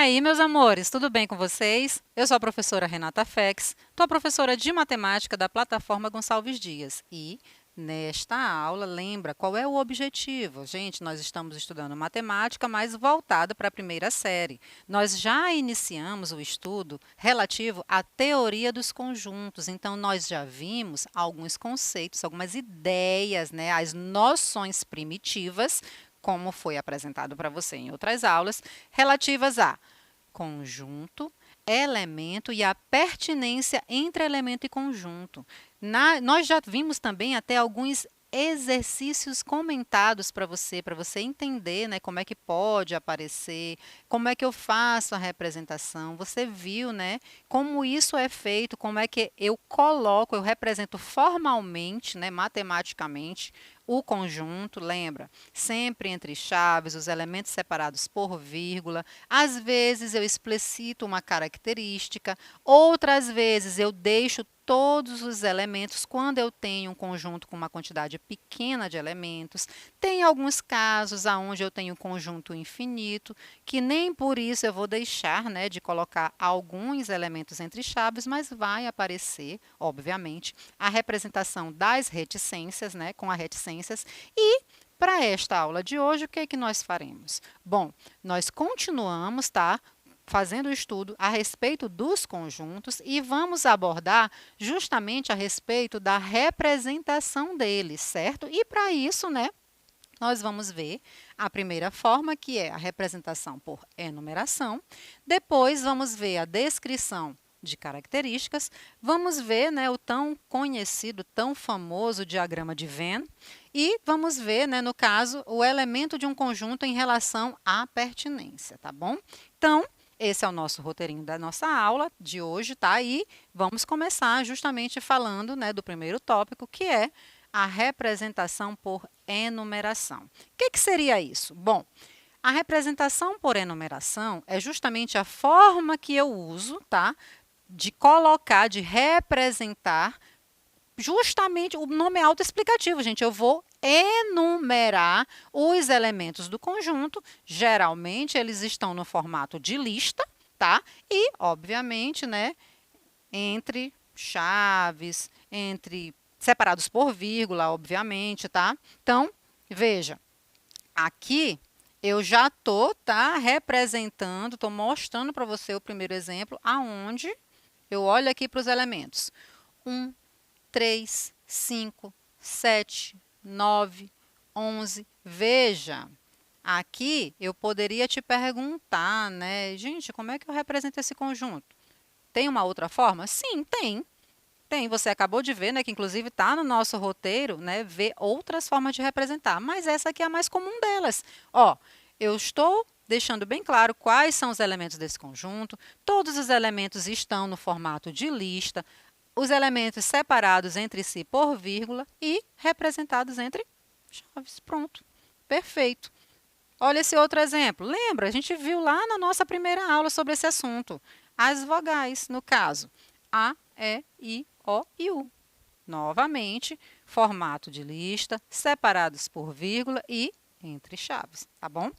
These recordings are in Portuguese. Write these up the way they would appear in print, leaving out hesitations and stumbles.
aí, meus amores, tudo bem com vocês? Eu sou a professora Renata Fex, estou professora de matemática da plataforma Gonçalves Dias e nesta aula, lembra qual é o objetivo? Gente, nós estamos estudando matemática, mas voltada para a primeira série. Nós já iniciamos o estudo relativo à teoria dos conjuntos, então nós já vimos alguns conceitos, algumas ideias, né, as noções primitivas, como foi apresentado para você em outras aulas, relativas a conjunto, elemento e a pertinência entre elemento e conjunto. Nós já vimos também até alguns exercícios comentados para você entender, né, como é que pode aparecer, como é que eu faço a representação. Você viu, né, como isso é feito, como é que eu coloco, eu represento formalmente, né, matematicamente, o conjunto, lembra? Sempre entre chaves, os elementos separados por vírgula. Às vezes eu explicito uma característica, outras vezes eu deixo todos os elementos quando eu tenho um conjunto com uma quantidade pequena de elementos. Tem alguns casos onde eu tenho um conjunto infinito, que nem por isso eu vou deixar, né, de colocar alguns elementos entre chaves, mas vai aparecer, obviamente, a representação das reticências, né, com as reticências. E para esta aula de hoje, o que é que nós faremos? Bom, nós continuamos, tá, fazendo o estudo a respeito dos conjuntos e vamos abordar justamente a respeito da representação deles, certo? E para isso, né, nós vamos ver a primeira forma, que é a representação por enumeração. Depois, vamos ver a descrição de características. Vamos ver, né, o tão conhecido, tão famoso diagrama de Venn. E vamos ver, né, no caso, o elemento de um conjunto em relação à pertinência, tá bom? Então, esse é o nosso roteirinho da nossa aula de hoje, tá? E vamos começar justamente falando, né, do primeiro tópico, que é a representação por enumeração. O que seria isso? Bom, a representação por enumeração é justamente a forma que eu uso, tá, de colocar, de representar, justamente, o nome é autoexplicativo, gente. Eu vou enumerar os elementos do conjunto. Geralmente, eles estão no formato de lista, tá? E, obviamente, né, entre chaves, entre separados por vírgula, obviamente, tá? Então, veja, aqui eu já estou, tá, representando, estou mostrando para você o primeiro exemplo, aonde eu olho aqui para os elementos. 1, 3, 5, 7, 9, 11. Veja, aqui eu poderia te perguntar, né? Gente, como é que eu represento esse conjunto? Tem uma outra forma? Sim, tem. Tem, você acabou de ver, né, que inclusive está no nosso roteiro, né, ver outras formas de representar, mas essa aqui é a mais comum delas. Ó, eu estou deixando bem claro quais são os elementos desse conjunto, todos os elementos estão no formato de lista, os elementos separados entre si por vírgula e representados entre chaves. Pronto, perfeito. Olha esse outro exemplo. Lembra, a gente viu lá na nossa primeira aula sobre esse assunto. As vogais, no caso, A, E, I, O e U. Novamente, formato de lista, separados por vírgula e entre chaves, tá bom?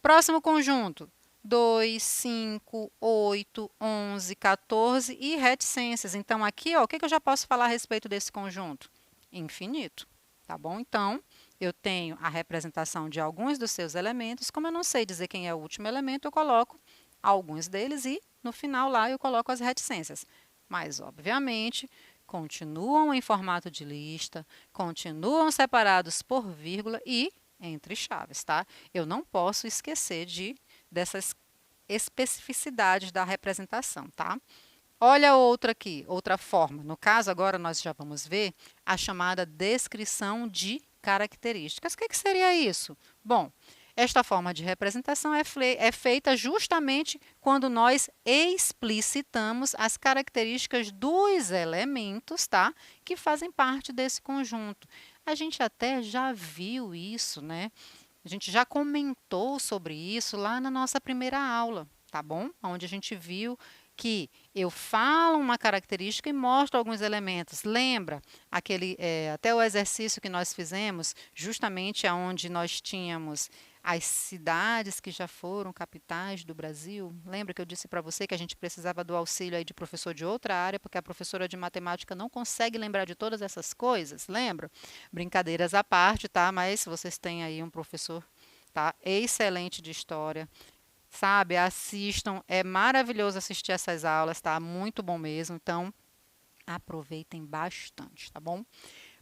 Próximo conjunto, 2, 5, 8, 11, 14 e reticências. Então, aqui, ó, o que eu já posso falar a respeito desse conjunto? Infinito, tá bom? Então, eu tenho a representação de alguns dos seus elementos. Como eu não sei dizer quem é o último elemento, eu coloco alguns deles e, no final, lá eu coloco as reticências. Mas, obviamente, continuam em formato de lista, continuam separados por vírgula e entre chaves, tá? Eu não posso esquecer dessas especificidades da representação, tá? Olha outra aqui, outra forma. No caso, agora nós já vamos ver a chamada descrição de características. O que seria isso? Bom, esta forma de representação é feita justamente quando nós explicitamos as características dos elementos, tá, que fazem parte desse conjunto. A gente até já viu isso, né? A gente já comentou sobre isso lá na nossa primeira aula, tá bom? Onde a gente viu que eu falo uma característica e mostro alguns elementos. Lembra até o exercício que nós fizemos, justamente onde nós tínhamos as cidades que já foram capitais do Brasil. Lembra que eu disse para você que a gente precisava do auxílio aí de professor de outra área, porque a professora de matemática não consegue lembrar de todas essas coisas, lembra? Brincadeiras à parte, tá? Mas vocês têm aí um professor, tá? Excelente de história. Sabe, assistam, é maravilhoso assistir essas aulas, tá? Muito bom mesmo. Então, aproveitem bastante, tá bom?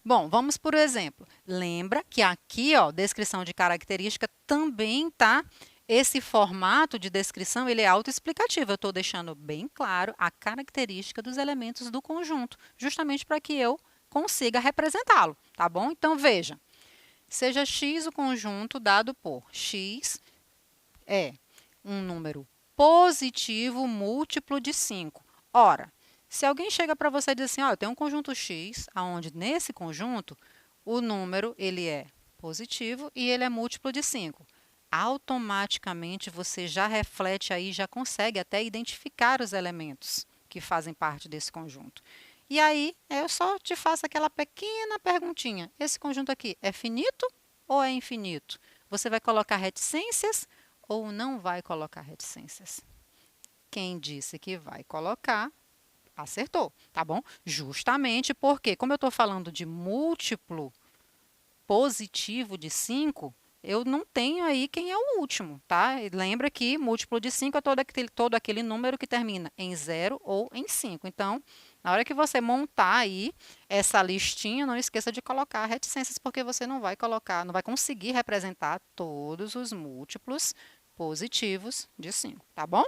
Bom, vamos por exemplo. Lembra que aqui, ó, descrição de característica também tá. Esse formato de descrição ele é autoexplicativo. Eu estou deixando bem claro a característica dos elementos do conjunto, justamente para que eu consiga representá-lo, tá bom? Então veja, seja x o conjunto dado por x é um número positivo múltiplo de 5. Ora, se alguém chega para você e diz assim, ó, eu tenho um conjunto X, onde nesse conjunto o número ele é positivo e ele é múltiplo de 5. Automaticamente você já reflete aí, já consegue até identificar os elementos que fazem parte desse conjunto. E aí, eu só te faço aquela pequena perguntinha. Esse conjunto aqui é finito ou é infinito? Você vai colocar reticências ou não vai colocar reticências? Quem disse que vai colocar, acertou, tá bom? Justamente porque, como eu estou falando de múltiplo positivo de 5, eu não tenho aí quem é o último, tá? E lembra que múltiplo de 5 é todo aquele número que termina em 0 ou em 5. Então, na hora que você montar aí essa listinha, não esqueça de colocar reticências, porque você não vai colocar, não vai conseguir representar todos os múltiplos positivos de 5, tá bom?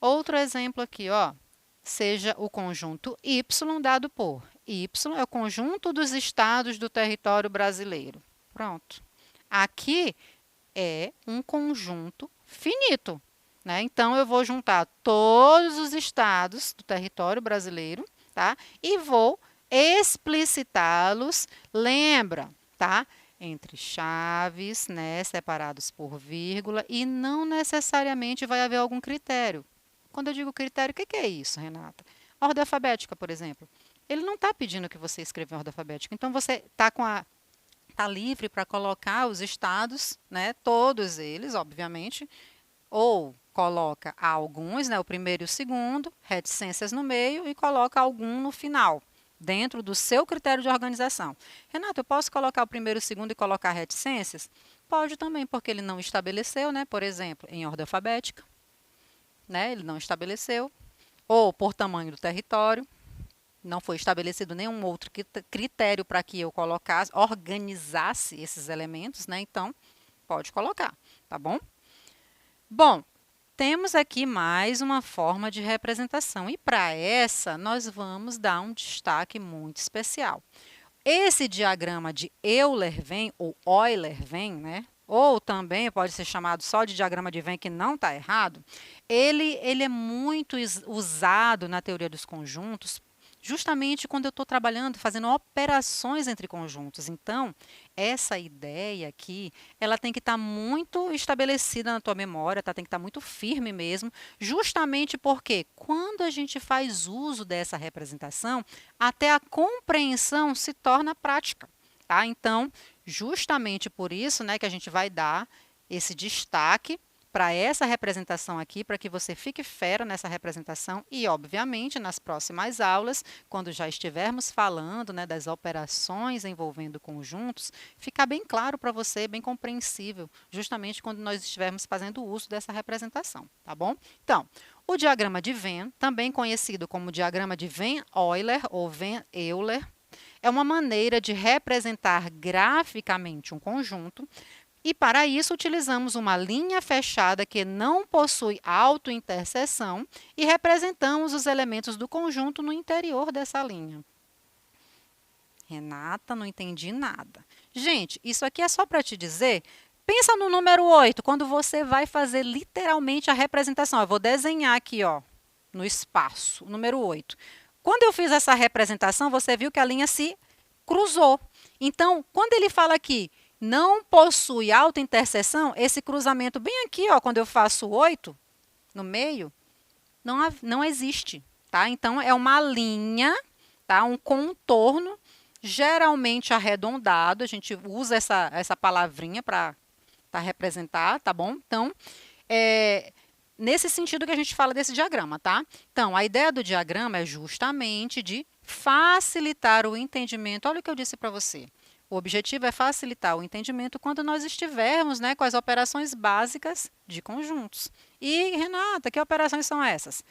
Outro exemplo aqui, ó, seja o conjunto Y dado por Y é o conjunto dos estados do território brasileiro. Pronto. Aqui é um conjunto finito, né? Então, eu vou juntar todos os estados do território brasileiro, tá? E vou explicitá-los, lembra, tá? Entre chaves, né? Separados por vírgula, e não necessariamente vai haver algum critério. Quando eu digo critério, o que é isso, Renata? Ordem alfabética, por exemplo. Ele não está pedindo que você escreva em ordem alfabética. Então, você está livre para colocar os estados, né, todos eles, obviamente, ou coloca alguns, né, o primeiro e o segundo, reticências no meio e coloca algum no final, dentro do seu critério de organização. Renato, eu posso colocar o primeiro e o segundo e colocar reticências? Pode também, porque ele não estabeleceu, né, por exemplo, em ordem alfabética, né, ele não estabeleceu, ou por tamanho do território, não foi estabelecido nenhum outro critério para que eu colocasse, organizasse esses elementos, né? Então, pode colocar, tá bom? Bom, temos aqui mais uma forma de representação e para essa nós vamos dar um destaque muito especial. Esse diagrama de Euler-Venn ou Euler-Venn, né? Ou também pode ser chamado só de diagrama de Venn, que não está errado, ele é muito usado na teoria dos conjuntos justamente quando eu estou trabalhando, fazendo operações entre conjuntos. Então, essa ideia aqui, ela tem que estar muito estabelecida na tua memória, tá? Tem que estar muito firme mesmo, justamente porque quando a gente faz uso dessa representação, até a compreensão se torna prática, tá? Então, justamente por isso, né, que a gente vai dar esse destaque para essa representação aqui, para que você fique fera nessa representação e, obviamente, nas próximas aulas, quando já estivermos falando, né, das operações envolvendo conjuntos, ficar bem claro para você, bem compreensível, justamente quando nós estivermos fazendo uso dessa representação, tá bom? Então, o diagrama de Venn, também conhecido como diagrama de Venn-Euler ou Venn-Euler, é uma maneira de representar graficamente um conjunto. E para isso utilizamos uma linha fechada que não possui autointerseção e representamos os elementos do conjunto no interior dessa linha. Renata, não entendi nada. Gente, isso aqui é só para te dizer, pensa no número 8, quando você vai fazer literalmente a representação. Eu vou desenhar aqui, ó, no espaço, o número 8. Quando eu fiz essa representação, você viu que a linha se cruzou. Então, quando ele fala aqui, não possui autointerseção, esse cruzamento bem aqui, ó, quando eu faço 8 no meio, não existe, tá? Então, é uma linha, tá? Um contorno geralmente arredondado, a gente usa essa palavrinha para representar, tá bom? Então, nesse sentido que a gente fala desse diagrama, tá? Então, a ideia do diagrama é justamente de facilitar o entendimento. Olha o que eu disse para você. O objetivo é facilitar o entendimento quando nós estivermos, né, com as operações básicas de conjuntos. E, Renata, que operações são essas?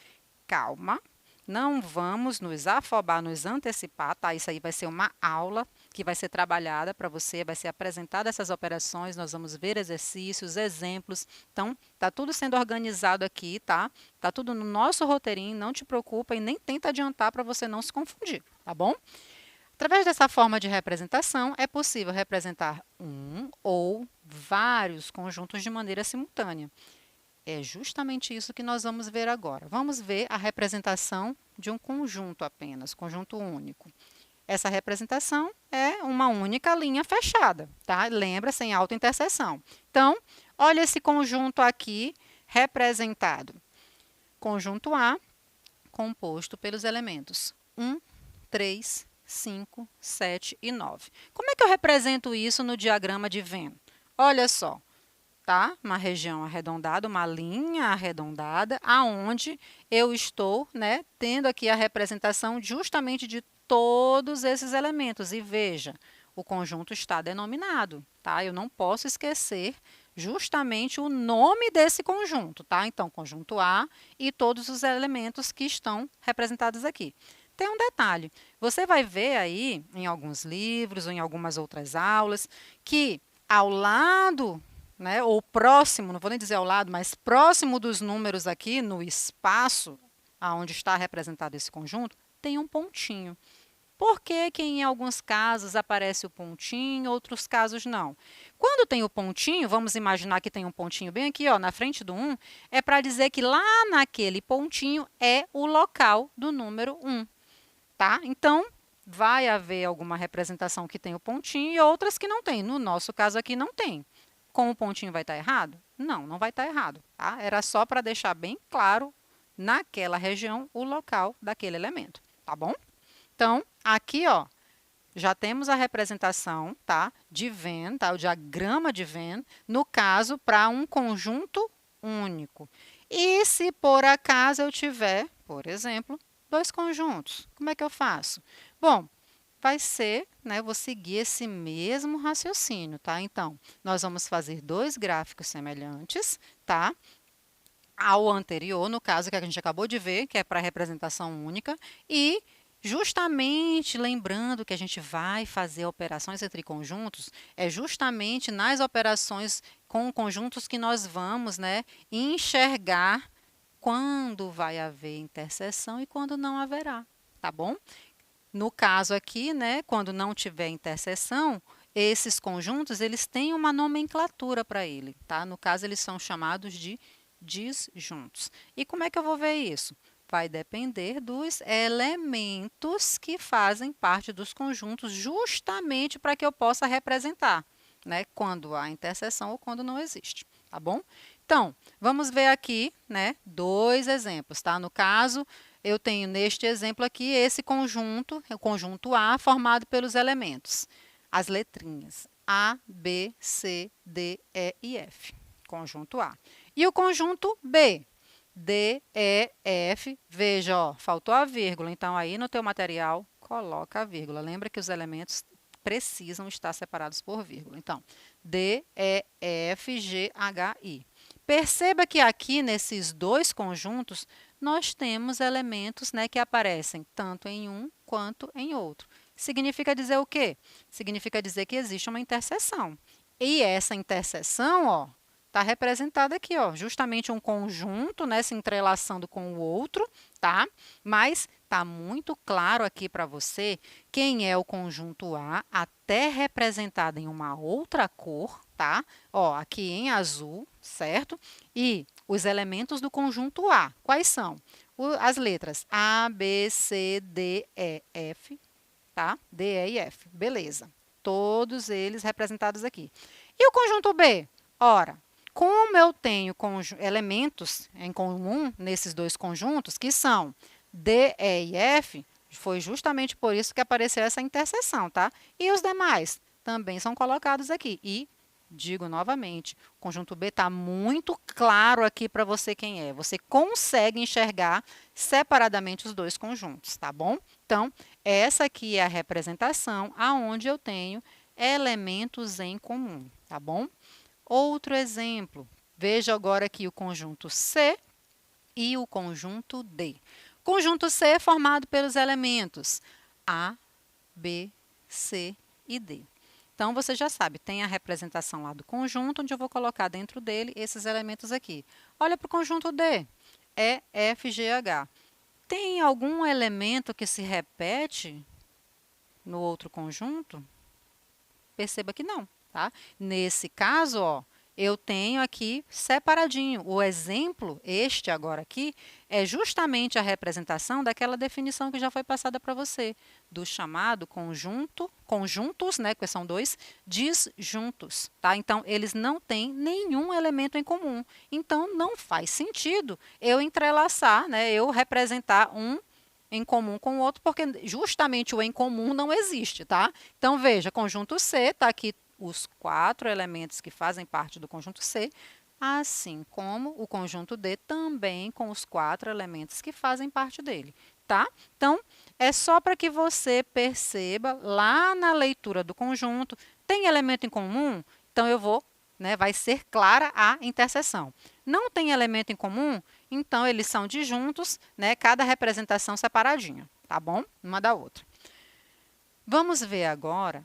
Calma, não vamos nos afobar, nos antecipar, tá? Isso aí vai ser uma aula que vai ser trabalhada para você, vai ser apresentada essas operações, nós vamos ver exercícios, exemplos. Então, tá tudo sendo organizado aqui, tá? Tá tudo no nosso roteirinho, não te preocupa e nem tenta adiantar para você não se confundir, tá bom? Através dessa forma de representação, é possível representar um ou vários conjuntos de maneira simultânea. É justamente isso que nós vamos ver agora. Vamos ver a representação de um conjunto apenas, conjunto único. Essa representação é uma única linha fechada, tá? Lembra, sem autointerseção. Então, olha esse conjunto aqui representado. Conjunto A, composto pelos elementos 1, 3, 5, 7 e 9. Como é que eu represento isso no diagrama de Venn? Olha só, tá? Uma região arredondada, uma linha arredondada, aonde eu estou, né, tendo aqui a representação justamente de todos esses elementos. E veja, o conjunto está denominado, tá? Eu não posso esquecer justamente o nome desse conjunto, tá? Então, conjunto A e todos os elementos que estão representados aqui. Tem um detalhe, você vai ver aí em alguns livros ou em algumas outras aulas que ao lado, né, ou próximo, não vou nem dizer ao lado, mas próximo dos números aqui no espaço aonde está representado esse conjunto, tem um pontinho. Por que que em alguns casos aparece o pontinho, em outros casos não? Quando tem o pontinho, vamos imaginar que tem um pontinho bem aqui, ó, na frente do 1, é para dizer que lá naquele pontinho é o local do número 1. Tá? Então, vai haver alguma representação que tem o pontinho e outras que não tem. No nosso caso aqui, não tem. Com o pontinho vai estar errado? Não, não vai estar errado. Tá? Era só para deixar bem claro, naquela região, o local daquele elemento. Tá bom? Então, aqui, ó, já temos a representação, tá, de Venn, tá, o diagrama de Venn, no caso, para um conjunto único. E se por acaso eu tiver, por exemplo, dois conjuntos, como é que eu faço? Bom, vai ser, né, eu vou seguir esse mesmo raciocínio, tá? Então, nós vamos fazer dois gráficos semelhantes, tá? Ao anterior, no caso que a gente acabou de ver, que é para representação única, e justamente lembrando que a gente vai fazer operações entre conjuntos, é justamente nas operações com conjuntos que nós vamos, né, enxergar quando vai haver interseção e quando não haverá, tá bom? No caso aqui, né, quando não tiver interseção, esses conjuntos, eles têm uma nomenclatura para ele, tá? No caso, eles são chamados de disjuntos. E como é que eu vou ver isso? Vai depender dos elementos que fazem parte dos conjuntos, justamente para que eu possa representar, né, quando há interseção ou quando não existe, tá bom? Então, vamos ver aqui, né, dois exemplos, tá? No caso, eu tenho neste exemplo aqui esse conjunto, o conjunto A, formado pelos elementos, as letrinhas A, B, C, D, E e F, conjunto A. E o conjunto B, D, E, F, veja, ó, faltou a vírgula, então aí no teu material coloca a vírgula. Lembra que os elementos precisam estar separados por vírgula. Então, D, E, F, G, H, I. Perceba que aqui nesses dois conjuntos nós temos elementos, né, que aparecem tanto em um quanto em outro. Significa dizer o quê? Significa dizer que existe uma interseção. E essa interseção, ó, está representada aqui, ó, justamente um conjunto, né, se entrelaçando com o outro, tá? Mas está muito claro aqui para você quem é o conjunto A, até representado em uma outra cor, tá? Ó, aqui em azul, certo? E os elementos do conjunto A, quais são? As letras A, B, C, D, E, F, tá? D, E e F, beleza. Todos eles representados aqui. E o conjunto B? Ora, como eu tenho elementos em comum nesses dois conjuntos, que são D, E e F, Foi justamente por isso que apareceu essa interseção, tá? E os demais também são colocados aqui. E, digo novamente, o conjunto B está muito claro aqui para você quem é. Você consegue enxergar separadamente os dois conjuntos, tá bom? Então, essa aqui é a representação aonde eu tenho elementos em comum, tá bom? Outro exemplo, veja agora aqui o conjunto C e o conjunto D. Conjunto C é formado pelos elementos A, B, C e D. Então, você já sabe, tem a representação lá do conjunto, onde eu vou colocar dentro dele esses elementos aqui. Olha para o conjunto D, é F, G, H. Tem algum elemento que se repete no outro conjunto? Perceba que não, tá? Nesse caso, ó, eu tenho aqui separadinho. O exemplo, este agora aqui, é justamente a representação daquela definição que já foi passada para você, do chamado conjuntos, né, que são dois, disjuntos, tá? Então, eles não têm nenhum elemento em comum. Então, não faz sentido eu entrelaçar, né, eu representar um em comum com o outro, porque justamente o em comum não existe, tá? Então, veja, conjunto C, está aqui os 4 elementos que fazem parte do conjunto C, assim como o conjunto D também com os 4 elementos que fazem parte dele, tá? Então, é só para que você perceba lá na leitura do conjunto, tem elemento em comum? Então, eu vou, né, vai ser clara a interseção. Não tem elemento em comum? Então, eles são disjuntos, né, cada representação separadinha, tá bom? Uma da outra. Vamos ver agora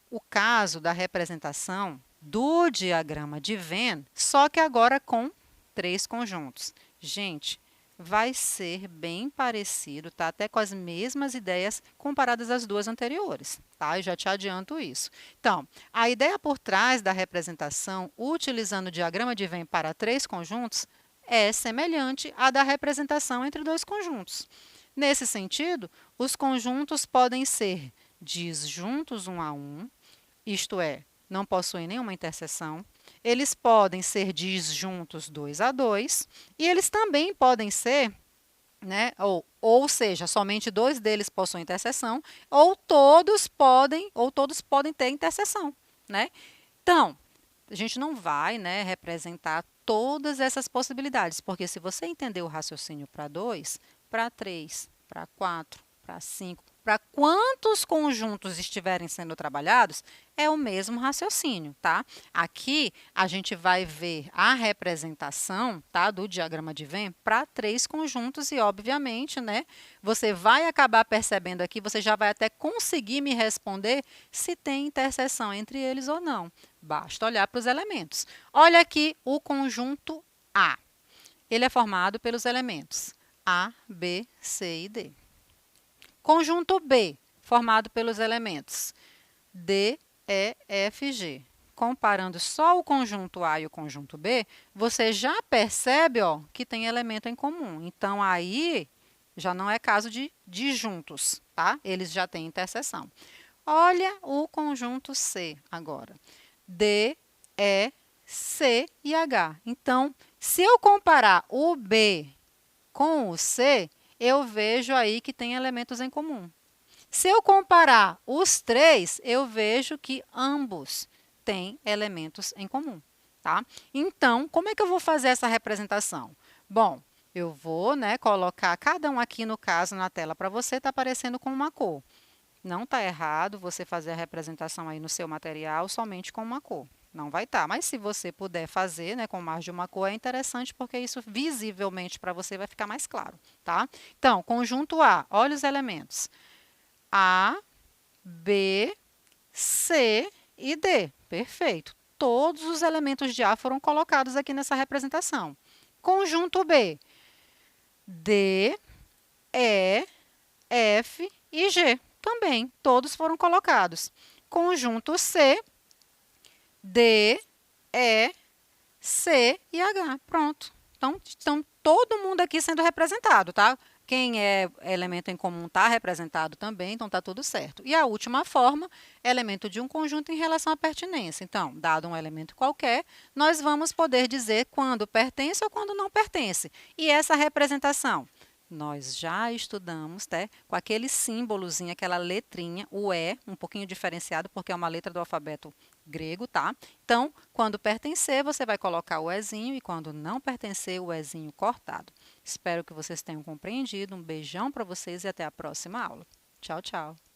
o caso da representação do diagrama de Venn, só que agora com 3 conjuntos. Gente, vai ser bem parecido, tá? Até com as mesmas ideias comparadas às duas anteriores, tá? Eu já te adianto isso. Então, a ideia por trás da representação, utilizando o diagrama de Venn para 3 conjuntos, é semelhante à da representação entre 2 conjuntos. Nesse sentido, os conjuntos podem ser disjuntos um a um, isto é, não possuem nenhuma interseção. Eles podem ser disjuntos 2 a 2 e eles também podem ser, né, ou seja, somente 2 deles possuem interseção, ou todos podem ter interseção, né? Então, a gente não vai, né, representar todas essas possibilidades, porque se você entender o raciocínio para 2, para 3, para 4, para 5, para quantos conjuntos estiverem sendo trabalhados, é o mesmo raciocínio, tá? Aqui a gente vai ver a representação, tá, do diagrama de Venn para 3 conjuntos e, obviamente, né, você vai acabar percebendo aqui, você já vai até conseguir me responder se tem interseção entre eles ou não. Basta olhar para os elementos. Olha aqui o conjunto A. Ele é formado pelos elementos A, B, C e D. Conjunto B, formado pelos elementos D, E, F, G. Comparando só o conjunto A e o conjunto B, você já percebe, ó, que tem elemento em comum. Então, aí já não é caso de disjuntos, tá? Eles já têm interseção. Olha o conjunto C agora. D, E, C e H. Então, se eu comparar o B com o C, eu vejo aí que tem elementos em comum. Se eu comparar os 3, eu vejo que ambos têm elementos em comum, tá? Então, como é que eu vou fazer essa representação? Bom, eu vou, né, colocar cada um aqui, no caso, na tela para você, está aparecendo com uma cor. Não está errado você fazer a representação aí no seu material somente com uma cor. Não vai estar, mas se você puder fazer, né, com mais de uma cor, é interessante porque isso visivelmente para você vai ficar mais claro, tá? Então, conjunto A, olha os elementos. A, B, C e D. Perfeito. Todos os elementos de A foram colocados aqui nessa representação. Conjunto B, D, E, F e G. Também, todos foram colocados. Conjunto C, D, E, C e H. Pronto. Então, todo mundo aqui sendo representado, tá? Quem é elemento em comum está representado também, então está tudo certo. E a última forma, elemento de um conjunto em relação à pertinência. Então, dado um elemento qualquer, nós vamos poder dizer quando pertence ou quando não pertence. E essa representação Nós já estudamos, tá? Com aquele símbolozinho, aquela letrinha, o E, um pouquinho diferenciado, porque é uma letra do alfabeto grego, tá? Então, quando pertencer, você vai colocar o Ezinho, e quando não pertencer, o Ezinho cortado. Espero que vocês tenham compreendido. Um beijão para vocês e até a próxima aula. Tchau, tchau!